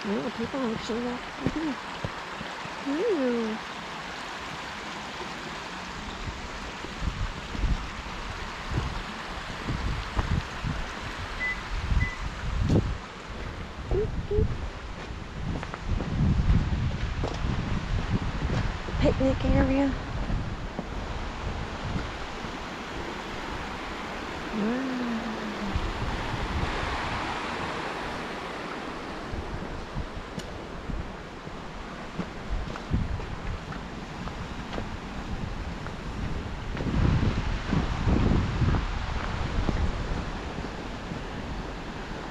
Oh, people actually walk through here. Ooh. Picnic area. Wow.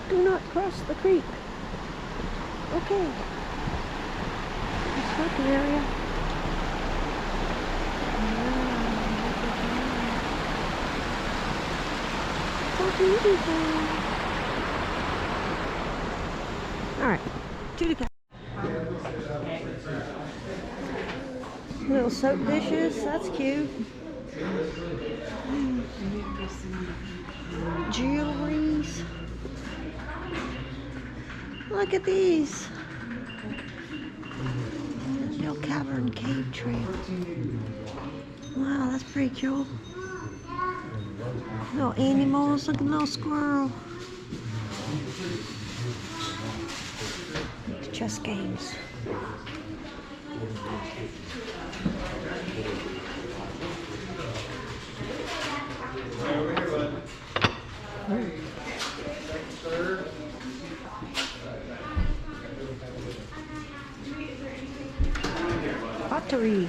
Do not cross the creek. Okay. Smoking area. So beautiful. Alright, to the car. Little soap dishes, that's cute. Jewelries. Look at these. Linville Cavern Cave Trail. Wow, that's pretty cool. Little animals, look at the little squirrel. Chess games. Pottery.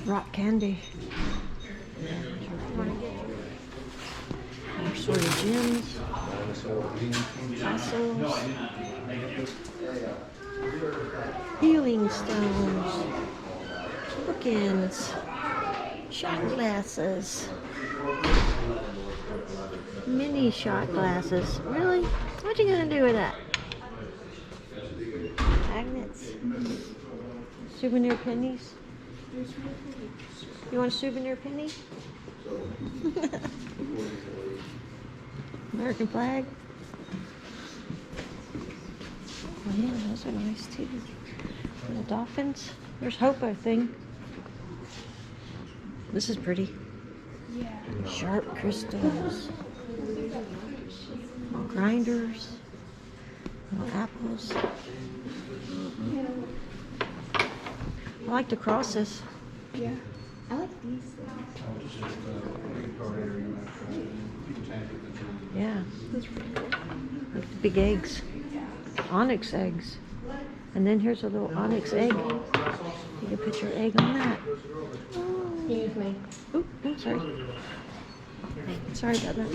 Rock candy. More sort of gems. Fossils. Healing stones. Bookends. Shot glasses. Mini shot glasses. Really? What you gonna do with that? Magnets. Souvenir pennies. You want a souvenir penny? American flag. Oh yeah, those are nice too. Little dolphins. There's Hope, I think. This is pretty. Yeah. Sharp crystals. Little grinders. Little apples. I like the crosses. Yeah. I like these things. Yeah. That's really cool. Like the big eggs. Onyx eggs. And then here's a little onyx egg. You can put your egg on that. Excuse me. Oop, I'm sorry. Sorry about that.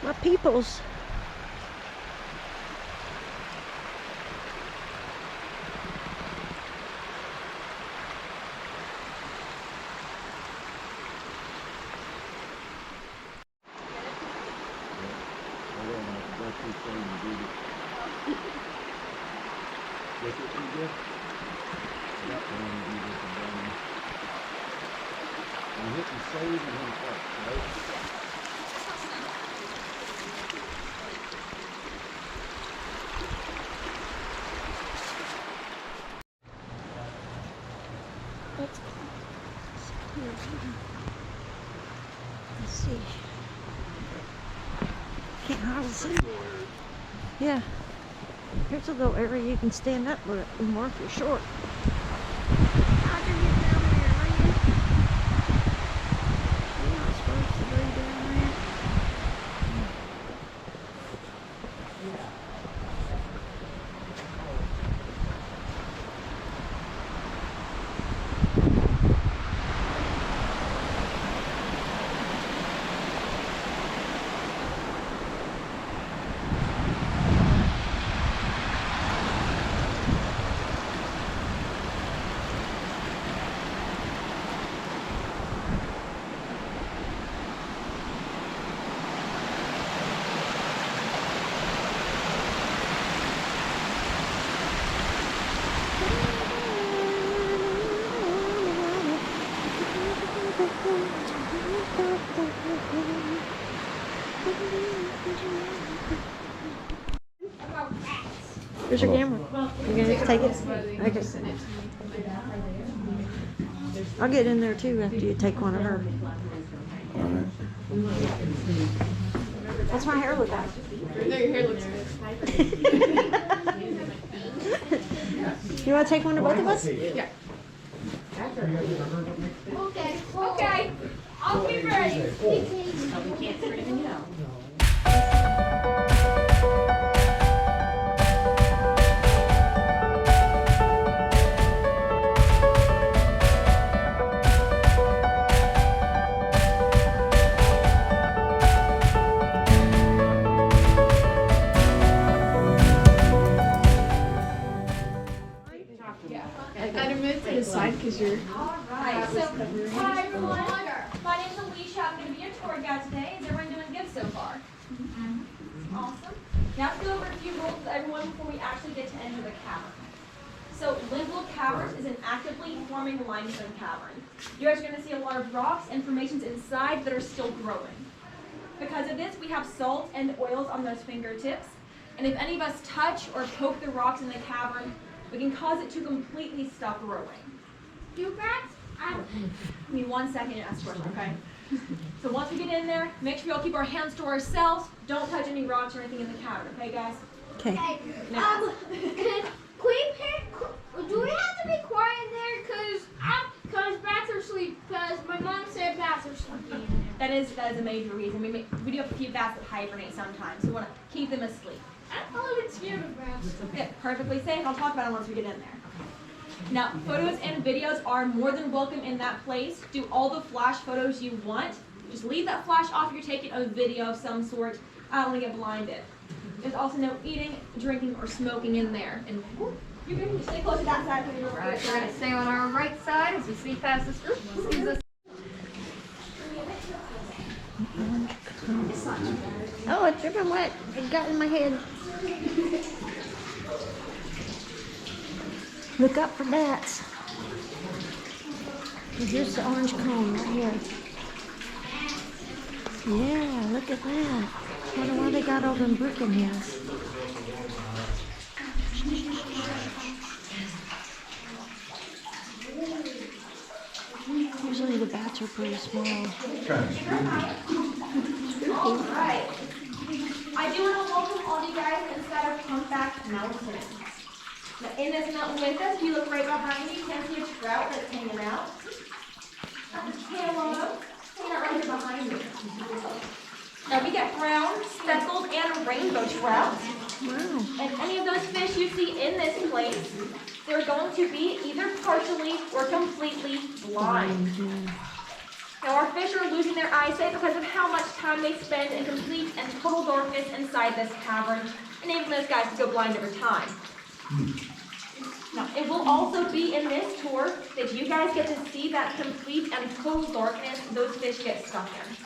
My peoples. Let's see. Can't hardly see. Yeah. Here's a little area you can stand up with it more if you're short. How'd you get down there, man? You're not supposed to be down there. Where's your camera? You gonna just take it? Okay. I'll get in there too after you take one of her. What's my hair look like? No, your hair looks good. You want to take one of both of us? Yeah. Okay. Okay. I'll be ready. I'd move to the side because you're. Alright, so hi everyone. My name's Alicia. I'm going to be your tour guide today. Is everyone doing good so far? Awesome. Now let's go over a few rules with everyone before we actually get to enter the cavern. So Linville Caverns is an actively forming limestone cavern. You guys are going to see a lot of rocks and formations inside that are still growing. Because of this, we have salt and oils on those fingertips. And if any of us touch or poke the rocks in the cavern, we can cause it to completely stop growing. You guys? Give me 1 second to ask a question, okay? So once we get in there, make sure we all keep our hands to ourselves. Don't touch any rocks or anything in the cavern, okay, guys? Okay. Now, Do we have to be quiet in there? Cause bats are asleep. Cause my mom said bats are sleeping. that is a major reason. We do have a few bats that hibernate sometimes, so we want to keep them asleep. I'm a little bit scared of bats. Yeah, perfectly safe. I'll talk about them once we get in there. Now, photos and videos are more than welcome in that place. Do all the flash photos you want. Just leave that flash off if you're taking a video of some sort. I don't want to get blinded. There's also no eating, drinking, or smoking in there. And you can stay close to that side. Right, we're going to stay on our right side as we sneak past this group. This is Oh, it's dripping wet. It got in my head. Look up for bats. Here's the orange cone right here. Yeah, look at that. I wonder why they got all them brick in here. Usually the bats are pretty small. Alright. I do want to welcome all you guys inside of Humpback Mountain. Now, in this mountain with us, if you look right behind you, you can see a trout that's hanging out. Got the tail on him. Hanging out right here behind me. Now we get brown, speckled, and rainbow trout. Wow. And any of those fish you see in this place, they're going to be either partially or completely blind. Now our fish are losing their eyesight because of how much time they spend in complete and total darkness inside this cavern, enabling those guys to go blind over time. Now it will also be in this tour that you guys get to see that complete and total darkness those fish get stuck in.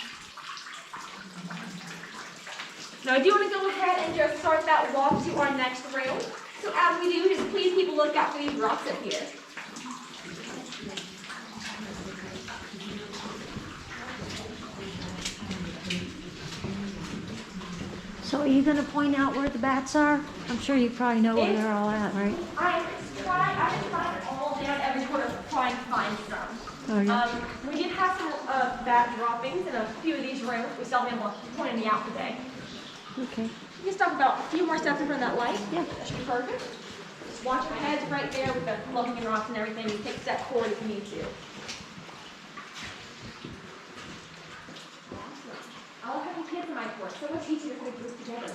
Now I do want to go ahead and just start that walk to our next room. So as we do, just please keep a lookout for these rocks up here. So are you going to point out where the bats are? I'm sure you probably know where they're all at, right? I've been trying all down every corner trying to find some. Oh, yeah. We did have some bat droppings in a few of these rooms. We still haven't been able to point any out today. Okay. You can stop about a few more steps in front of that light. Yeah. That should be perfect. Just watch your heads right there with the floating and rocks and everything. You take a step forward if you need to. I love having kids in my course. So much easier to put this together.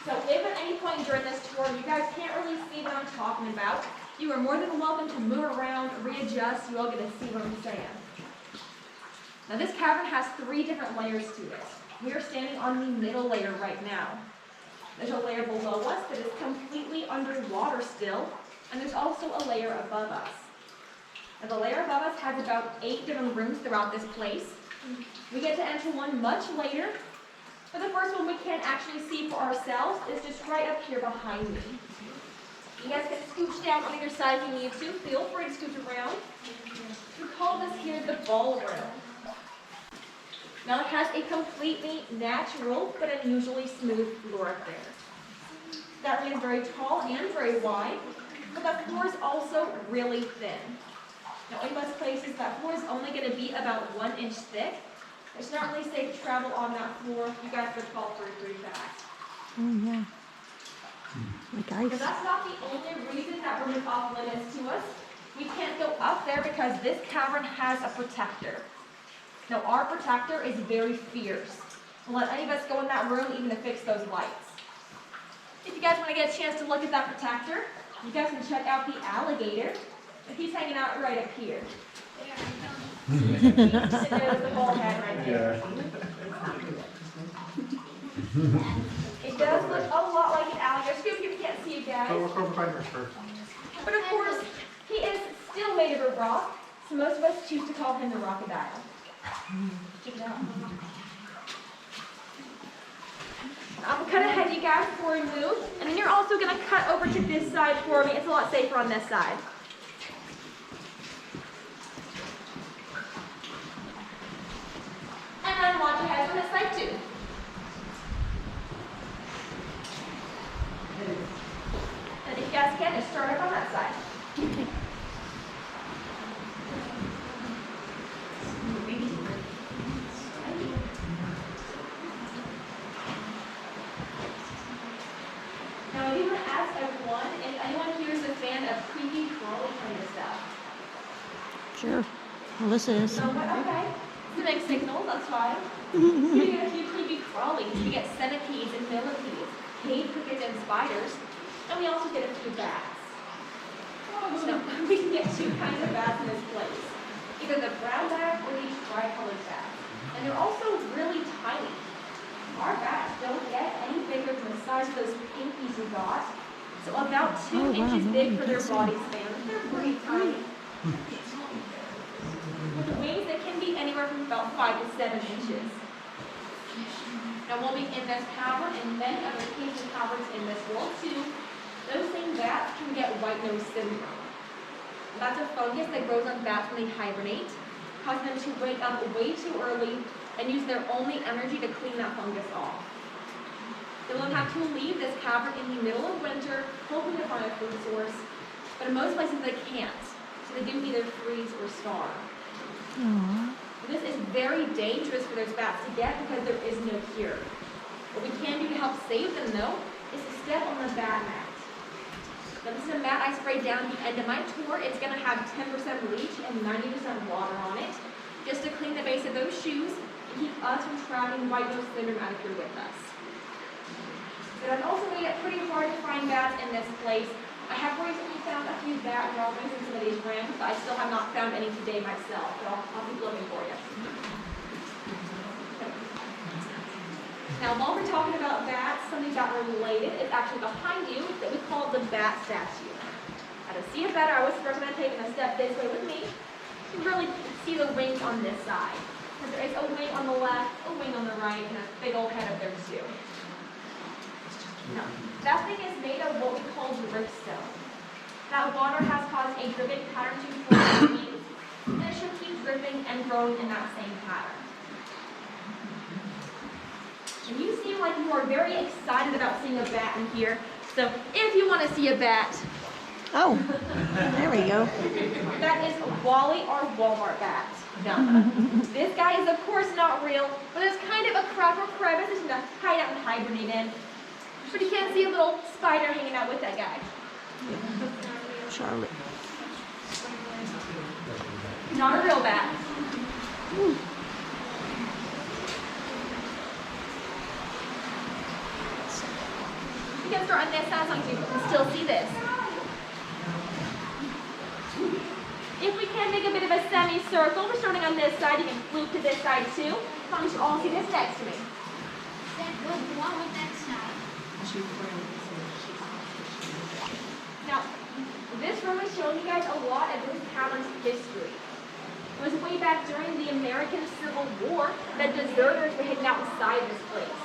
So if at any point during this tour you guys can't really see what I'm talking about, you are more than welcome to move around, readjust. You all get to see what I'm saying. Now this cavern has 3 different layers to it. We are standing on the middle layer right now. There's a layer below us that is completely underwater still, and there's also a layer above us. Now the layer above us has about 8 different rooms throughout this place. We get to enter one much later, but the first one we can't actually see for ourselves is just right up here behind me. You guys can scooch down on either side if you need to. Feel free to scooch around. We call this here the ballroom. Now it has a completely natural but unusually smooth floor up there. That room is very tall and very wide, but the floor is also really thin. Now in most places that floor is only going to be about 1 inch thick. It's not really safe to travel on that floor. You guys would fall through pretty fast. Oh, yeah. Like But ice. that's not the only reason that room is off limits to us. We can't go up there because this cavern has a protector. Now our protector is very fierce. Don't let any of us go in that room even to fix those lights. If you guys want to get a chance to look at that protector, you guys can check out the alligator. He's hanging out right up here. There's the bald head right there. It does look a lot like an alligator. Scoop, you can't see you guys. Oh, we're going behind your shirt. But of course, he is still made of a rock, so most of us choose to call him the crocodile. Check it out. I'm going to cut ahead, you guys, before we move. And then you're also going to cut over to this side for me. It's a lot safer on this side. And then watch ahead from this side, too. And if you guys can, just start up on that side. Now, I do want to ask everyone if anyone here is a fan of creepy, crawly kind of stuff. Sure. Melissa is. So, okay. It's a big signal, that's fine. We get a few creepy crawlies. We get centipedes and millipedes, cave crickets and spiders, and we also get a few bats. So, we can get 2 kinds of bats in this place. Either the brown bat or these tri-colored bats. And they're also really tiny. Our bats don't get any bigger than the size of those pinkies we got. So about 2 inches big for their body span. They're pretty tiny. With wings that can be anywhere from about 5 to 7 inches. Now we'll be in this cavern and many other caves and caverns in this world too. Those same bats can get white nose syndrome. That's a fungus that grows on bats when they hibernate, causing them to wake up way too early and use their only energy to clean that fungus off. They will have to leave this cavern in the middle of winter, hoping to find a food source, but in most places they can't, so they do either freeze or starve. Aww. This is very dangerous for those bats to get because there is no cure. What we can do to help save them, though, is to step on the bat mat. Now, this is a mat I sprayed down at the end of my tour. It's going to have 10% bleach and 90% water on it, just to clean the base of those shoes and keep us from trapping white nose syndrome out of here with us. But I've also made it pretty hard to find bats in this place. I have recently found a few bat droppings in some of these rams, but I still have not found any today myself, but I'll keep looking for you. Now, while we're talking about bats, something bat related is actually behind you that we call the bat statue. Now, to see it better, I would recommend taking a step this way with me. You can really see the wings on this side. Because there is a wing on the left, a wing on the right, and a big old head up there too. Now, that thing is made of what we call dripstone. That water has caused a dripping pattern to form the leaves, and it should keep dripping and growing in that same pattern. And you seem like you are very excited about seeing a bat in here. So if you want to see a bat, Oh, there we go. that is Wally or Walmart bat. Now, this guy is of course not real, but it's kind of a crack or crevice to hide out and hibernate in. But you can't see a little spider hanging out with that guy. Charlotte. Not a real bat. You can start on this side so you can still see this. If we can make a bit of a semicircle, we're starting on this side. You can loop to this side too. As long as you all see this next to me. Now, this room is showing you guys a lot of this cavern's history. It was way back during the American Civil War that deserters were hidden outside this place.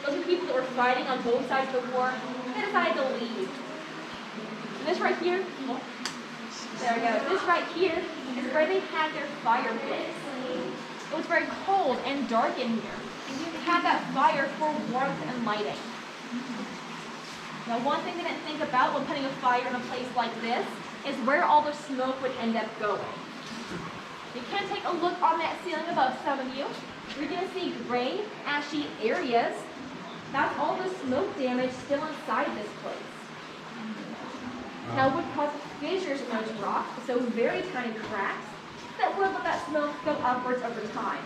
Those are people that were fighting on both sides of the war. They decided to leave. And this right here, there we go. This right here is where they had their fire pits. It was very cold and dark in here. They had that fire for warmth and lighting. Now, one thing they didn't think about when putting a fire in a place like this is where all the smoke would end up going. You can take a look on that ceiling above some of you. You're going to see gray, ashy areas. That's all the smoke damage still inside this place. Now, it would cause fissures in those rocks, so very tiny cracks that will let that smoke go upwards over time.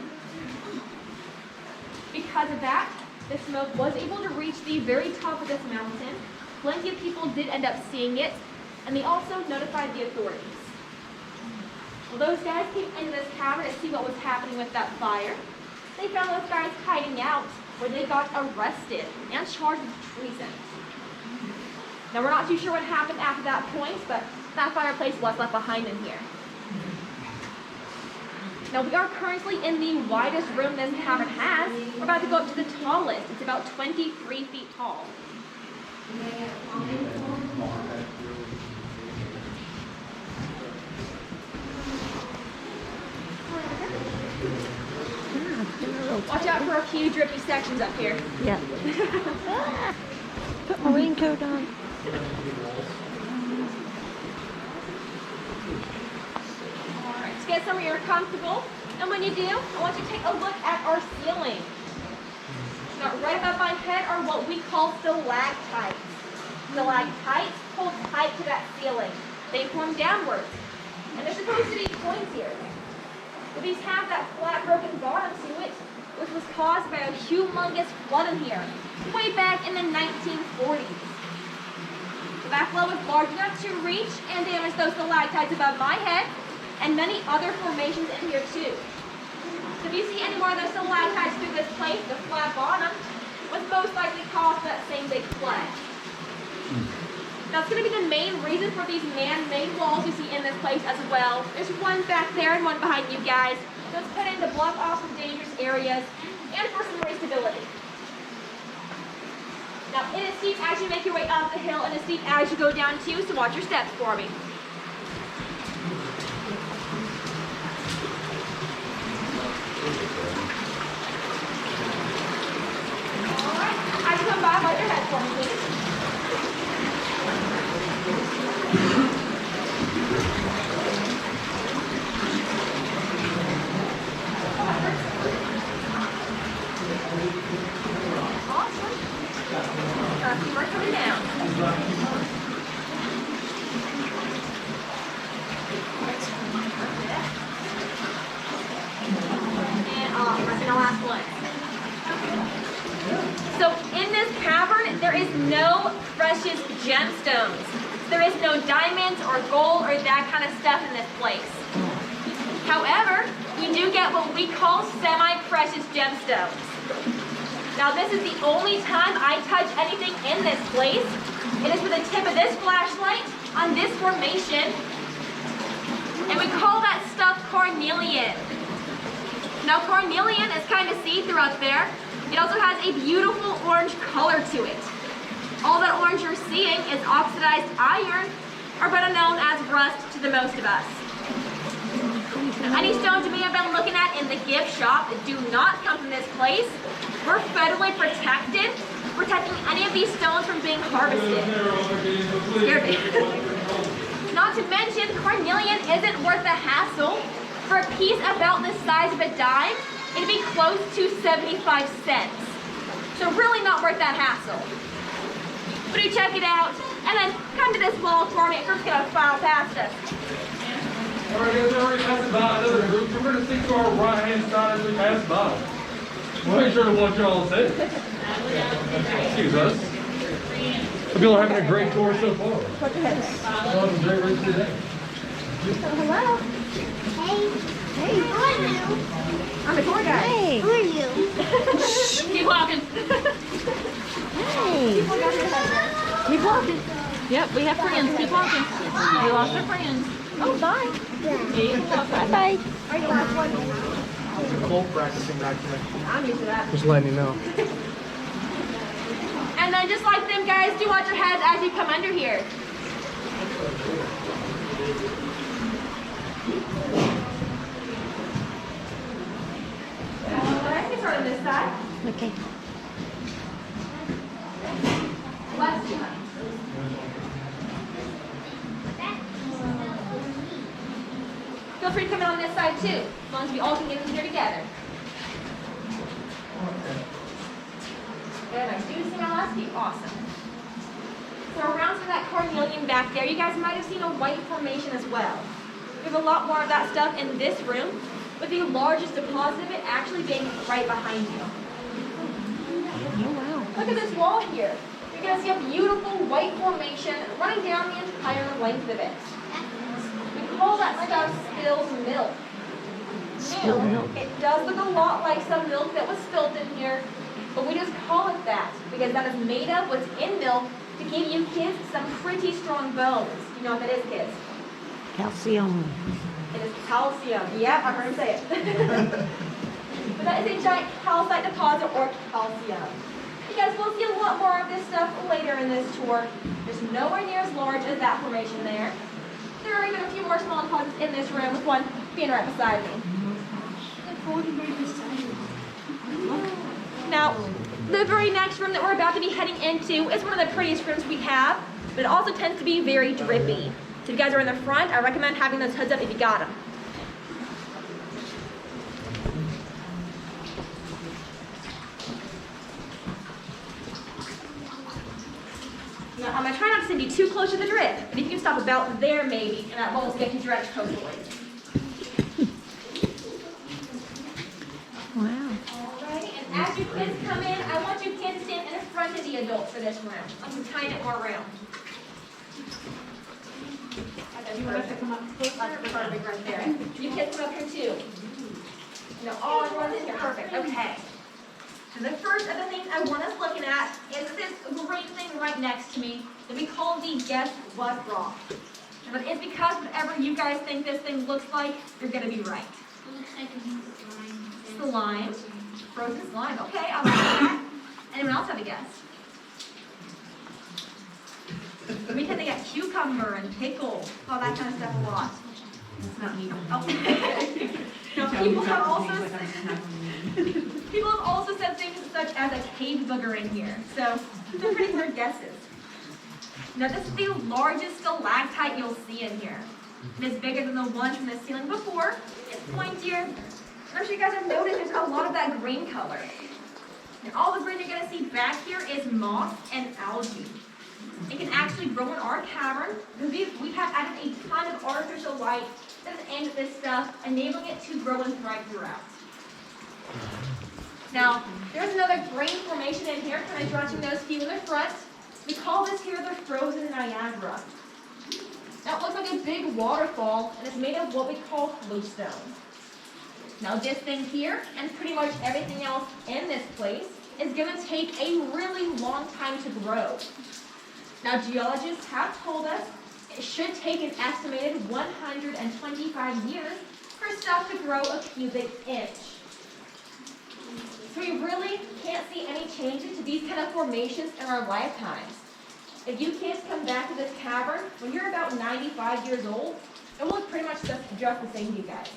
Because of that, the smoke was able to reach the very top of this mountain. Plenty of people did end up seeing it, and they also notified the authorities. Well, those guys came into this cavern to see what was happening with that fire. They found those guys hiding out, where they got arrested and charged with treason. Now, we're not too sure what happened after that point, but that fireplace was left behind in here. Now, we are currently in the widest room this cavern has. We're about to go up to the tallest. It's about 23 feet tall. Watch out for a few drippy sections up here. Yeah. Put my raincoat on. Alright, just get somewhere you're comfortable. And when you do, I want you to take a look at our ceiling. Now, right above my head are what we call stalactites. Stalactites hold tight to that ceiling. They form downwards. And there's supposed to be points here. But these have that flat, broken bottom to it, which was caused by a humongous flood in here, way back in the 1940s. So that flood was large enough to reach and damage those stalactites above my head, and many other formations in here too. So if you see any more of those stalactites through this place, the flat bottom was most likely caused by that same big flood. That's going to be the main reason for these man-made walls you see in this place as well. There's one back there and one behind you guys. Those put in to block off some dangerous areas and for some stability. Now, it is steep as you make your way up the hill, and it's steep as you go down too, so watch your steps for me. Alright, as you come by, hold your head for me, please. We're coming down. And pressing the last one. So in this cavern, there is no precious gemstones. There is no diamonds or gold or that kind of stuff in this place. However, you do get what we call semi-precious gemstones. Now, this is the only time I touch anything in this place. It is with the tip of this flashlight on this formation, and we call that stuff carnelian. Now, carnelian is kind of see-through out there. It also has a beautiful orange color to it. All that orange you're seeing is oxidized iron, or better known as rust to the most of us. Now, any stones you may have been looking at in the gift shop that do not come from this place, we're federally protected, protecting any of these stones from being harvested. Not to mention, carnelian isn't worth the hassle. For a piece about the size of a dime, it'd be close to 75 cents. So really not worth that hassle. But you check it out, and then come to this wall for me. Group's gonna file past us. All right, guys, already passed by another group. We're going to stick to our right-hand side as we pass by. We'll make sure to watch y'all say. Excuse us. Hope y'all are having a great tour so far. Put your head. Well, it was a great race today. Hello. Hey. Who are you? I'm a tour guide. Hey. Who are you? Keep walking. Hey. Keep walking. Yep, we have friends. Keep walking. We lost our friends. Oh, bye. Bye-bye. Are you the last one? Cold practicing back there. I'm used to that. Just letting you know. And then just like them guys, do watch your heads as you come under here. start on this side. Okay. Left side. Feel free to come in on this side too, as long as we all can get in here together. Good, I do see my last feet. Awesome. So around to that carnelian back there, you guys might have seen a white formation as well. We have a lot more of that stuff in this room, with the largest deposit of it actually being right behind you. Oh, wow. Look at this wall here. You're going to see a beautiful white formation running down the entire length of it. We call that stuff spilled milk. Spilled milk. It does look a lot like some milk that was spilled in here, but we just call it that because that is made of what's in milk to give you kids some pretty strong bones. You know what that is, kids? Calcium. It is calcium. Yeah, I heard him say it. But that is a giant calcite deposit or calcium. You guys will see a lot more of this stuff later in this tour. There's nowhere near as large as that formation there. There are even a few more small deposits in this room, with one being right beside me. Now, the very next room that we're about to be heading into is one of the prettiest rooms we have, but it also tends to be very drippy. So if you guys are in the front, I recommend having those hoods up if you got them. Now, I'm going to try not to send you too close to the drip, but if you can stop about there maybe, and that won't get you drenched coastally. Wow. Alrighty, and as you kids come in, I want you kids to stand in front of the adults for this room. I'm just trying it more room. You want us to come up closer? That's perfect right there. You kids come up here too. No, all everyone's in here. Perfect. Okay. So the first of the things I want us looking at is this great thing right next to me that we call the Guess What Rock. But it's because whatever you guys think this thing looks like, you're going to be right. It looks like a slime. Slime. Frozen slime. Okay, I'll like that. Anyone else have a guess? We tend to get cucumber and pickle, all that kind of stuff a lot. It's not me. Oh. No, people have also said things such as a cave booger in here. So they're pretty good guesses. Now this is the largest stalactite you'll see in here. It is bigger than the one from the ceiling before. It's pointier. And I'm sure you guys have noticed there's a lot of that green color. And all the green you're going to see back here is moss and algae. It can actually grow in our cavern. We have added a ton of artificial light that is aimed at this stuff, enabling it to grow and thrive throughout. Now, there's another grain formation in here, kind of drawing those few in the front. We call this here the frozen Niagara. Now, it looks like a big waterfall, and it's made of what we call bluestone. Now, this thing here, and pretty much everything else in this place, is going to take a really long time to grow. Now, geologists have told us it should take an estimated 125 years for stuff to grow a cubic inch. So we really can't see any changes to these kind of formations in our lifetimes. If you kids come back to this cavern when you're about 95 years old, it will look pretty much just the same to you guys.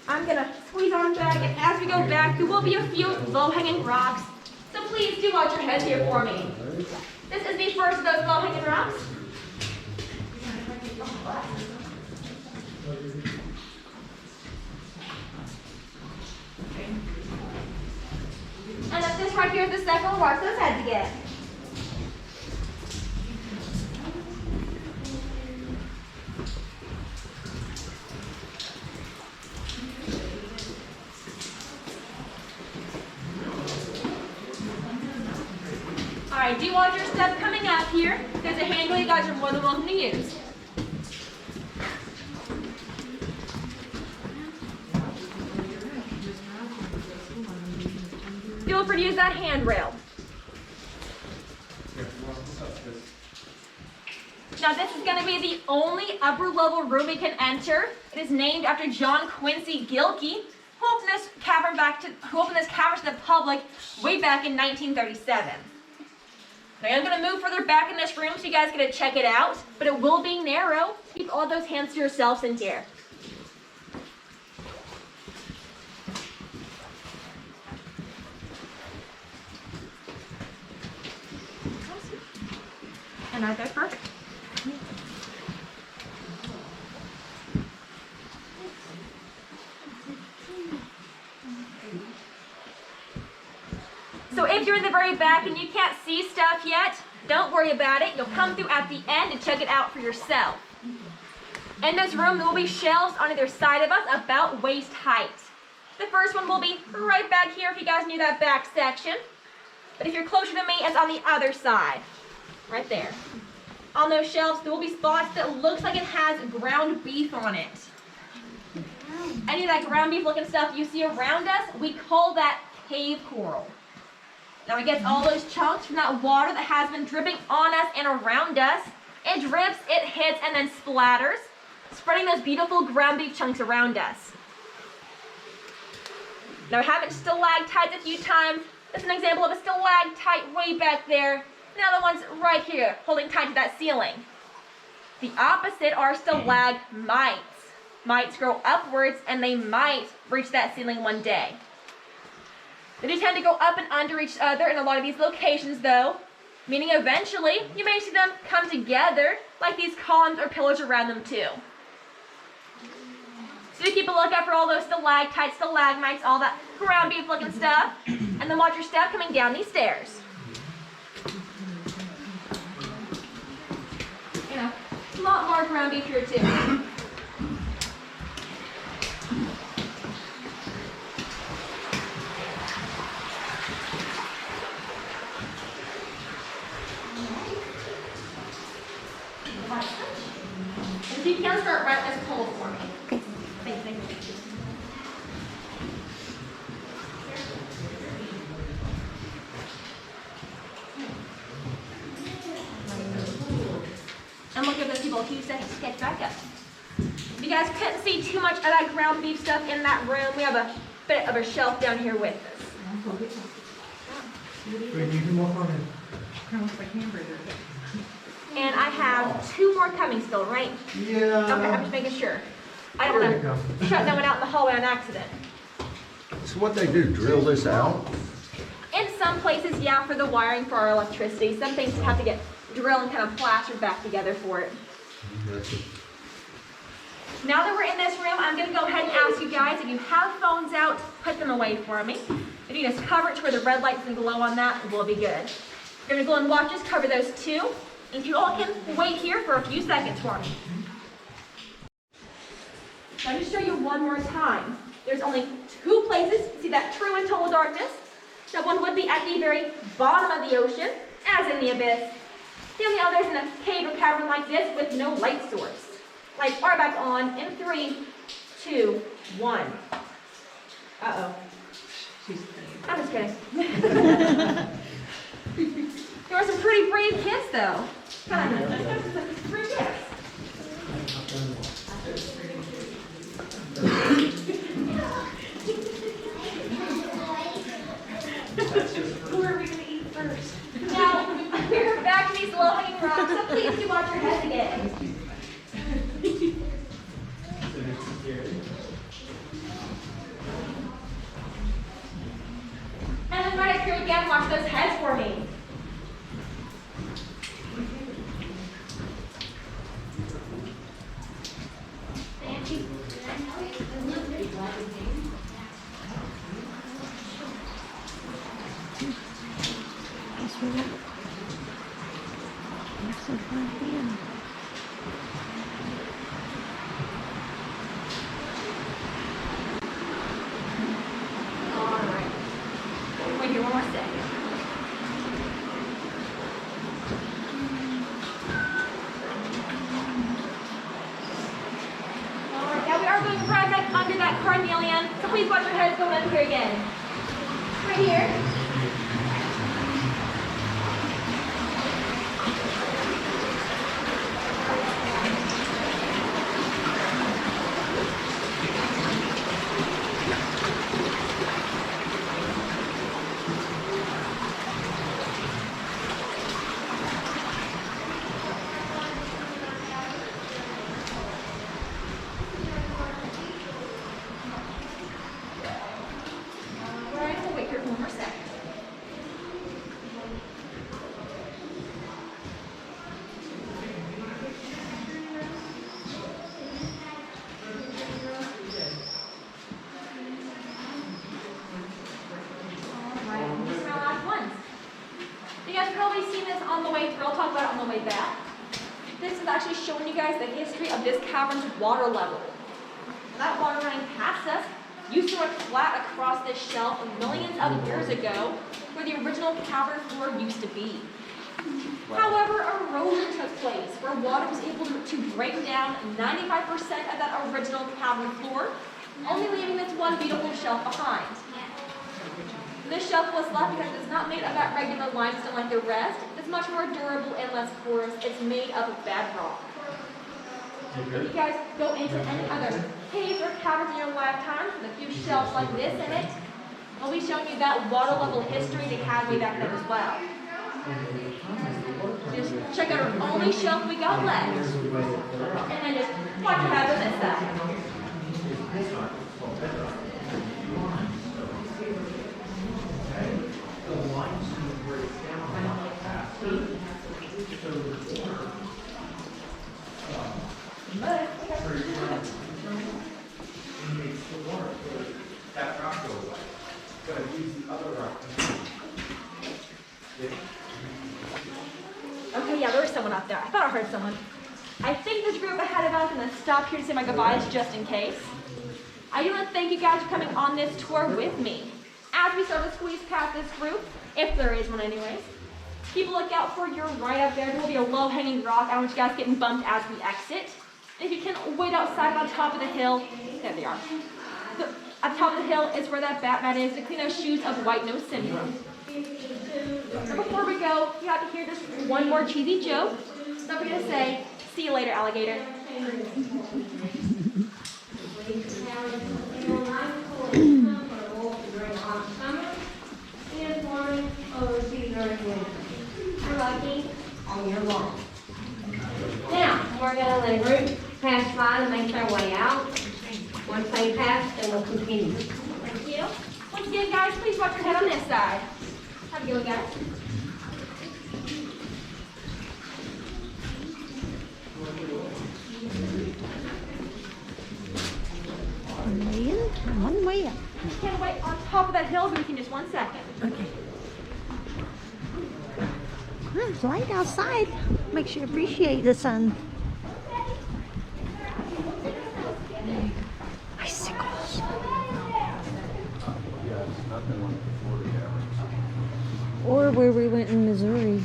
I'm going to squeeze on back, and as we go back, there will be a few low-hanging rocks. So please do watch your heads here for me. This is the first of those low-hanging rocks. And then this right here is the second one. Watch those heads again. Alright, do watch your stuff coming up here. There's a handle you guys are more than welcome to use. Feel free to use that handrail. Now this is going to be the only upper level room we can enter. It is named after John Quincy Gilkey, who opened this cavern to the public way back in 1937. Now I'm going to move further back in this room so you guys get to check it out, but it will be narrow. Keep all those hands to yourselves in here. And right there, perfect. So if you're in the very back and you can't see stuff yet, don't worry about it. You'll come through at the end and check it out for yourself. In this room, there will be shelves on either side of us about waist height. The first one will be right back here if you guys knew that back section. But if you're closer to me, it's on the other side. Right there. On those shelves, there will be spots that looks like it has ground beef on it. Any of that ground beef looking stuff you see around us, we call that cave coral. Now it gets all those chunks from that water that has been dripping on us and around us. It drips, it hits, and then splatters, spreading those beautiful ground beef chunks around us. Now I have it stalactites a few times. This is an example of a stalactite way back there. Now the one's right here, holding tight to that ceiling. The opposite are stalagmites. Mites grow upwards and they might reach that ceiling one day. They do tend to go up and under each other in a lot of these locations though, meaning eventually you may see them come together like these columns or pillars around them too. So keep a lookout for all those stalactites, stalagmites, all that ground beef looking stuff, and then watch your step coming down these stairs. You know, a lot more ground beef here too. And you can start right as pole for me. Okay. Thank you. And look at those people a few seconds to catch back up. If you guys couldn't see too much of that ground beef stuff in that room, we have a bit of a shelf down here with us. Wait, you can walk on in. And I have 2 more coming still, right? Yeah. Okay, I'm just making sure. I don't There want you go. to shut that one out in the hallway on accident. So what they do, drill this out? In some places, yeah, for the wiring for our electricity. Some things have to get drilled and kind of plastered back together for it. Now that we're in this room, I'm going to go ahead and ask you guys, if you have phones out, put them away for me. If you just cover it to where the red light's going to glow on that, we'll be good. You're going to go and watch us cover those 2. And if you all can wait here for a few seconds for me. Let me show you one more time. There's only 2 places to see that true and total darkness. That one would be at the very bottom of the ocean, as in the abyss. The only other is in a cave or cavern like this with no light source. Lights are back on in 3, 2, 1. Uh-oh. I'm just kidding. There were some pretty brave kids, though. Kind of pretty kids. Who are we going to eat first? Now, we're back to these low-hanging rocks, so please do watch your heads again. And then right up here again, watch those heads for me. Guess we got some fun here. Alright. Wait here one more second. Alright, now we are going right back under that carnelian, so please watch your heads going under here again. Right here. Alright, we'll wait here for one more second. You guys probably seen this on the way through. I'll talk about it on the way back. This is actually showing you guys the history of this cavern's water level. That water running past us used to run flat across this shelf millions of years ago, where the original cavern floor used to be. However, erosion took place, where water was able to break down 95% of that original cavern floor, only leaving this one beautiful shelf behind. This shelf was left because it's not made of that regular limestone like the rest. It's much more durable and less porous. It's made of bedrock. If you guys go into any other caves or caverns in your lifetime with a few shelves like this in it, I'll be showing you that water level history that had way back then as well. Just check out our only shelf we got left. And then just watch what happens this side. Okay, yeah, there was someone up there. I thought I heard someone. I think this group ahead of us is going to stop here to say my goodbyes just in case. I do want to thank you guys for coming on this tour with me. As we start to squeeze past this group, if there is one anyways, keep a lookout for your right up there. There will be a low-hanging rock. I don't want you guys getting bumped as we exit. If you can wait outside on top of the hill, there they are. At the top of the hill is where that bat mat is to clean those shoes of white nose syndrome. So before we go, you have to hear this one more cheesy joke. Don't forget to say, see you later, alligator. We're lucky on your lawn. Now, we're going to let a group pass by and make their way out. Once they pass, then we'll continue. Thank you. Once again, guys, please watch your head on this side. Have a good one, guys. One way up. Can't wait on top of that hill, but we can just 1 second. Okay. It's light outside. Makes you appreciate the sun. Icicles. Or where we went in Missouri.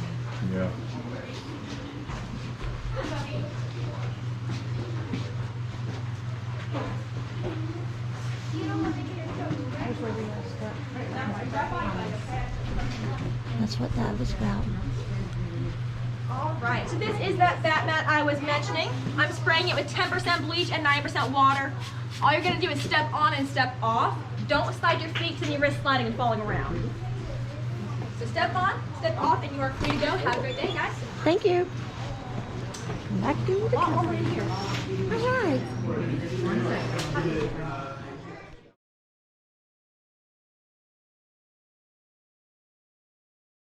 Yeah. That's what that was about. All right, so this is that bat mat I was mentioning. I'm spraying it with 10% bleach and 9% water. All you're gonna do is step on and step off. Don't slide your feet to your wrist sliding and falling around. So step on, step off, and you are free to go. Have a great day, guys. Thank you. Back to the Over here. car.